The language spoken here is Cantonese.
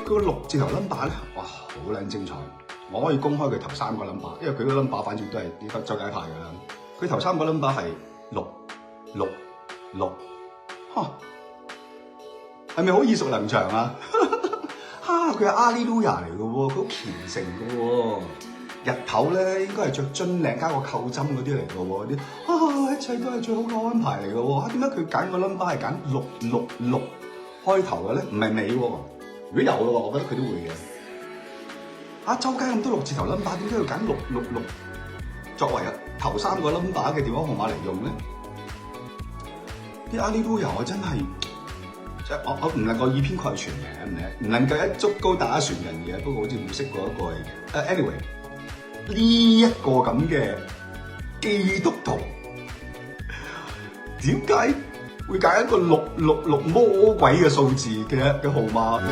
個6字頭 number 咧，哇，好撚精彩！我可以公開佢頭3個 number，因為佢個 number 反正都係啲周街派㗎啦。佢頭3個 number 係666，嚇，係咪好耳熟能詳啊？佢係阿利路亞嚟嘅喎，佢好虔誠嘅喎。日頭咧應該係着樽領加個扣針嗰啲嚟嘅喎，啲一切都係最好嘅安排嚟嘅喎。點解佢揀個 number 係揀666開頭嘅咧？唔係尾喎。如果有嘅話，我覺得佢都會嘅。周街咁多6字頭 number，點解要揀666作為頭3個 number 嘅電話號碼嚟用咧？啲阿里路亞我真係即係我唔能夠以偏概全嘅，唔能夠一竹篙打一船人嘅。不過好似冇識過一個嘅。anyway 呢一個咁嘅基督徒點解會揀一個666魔鬼嘅數字嘅號碼？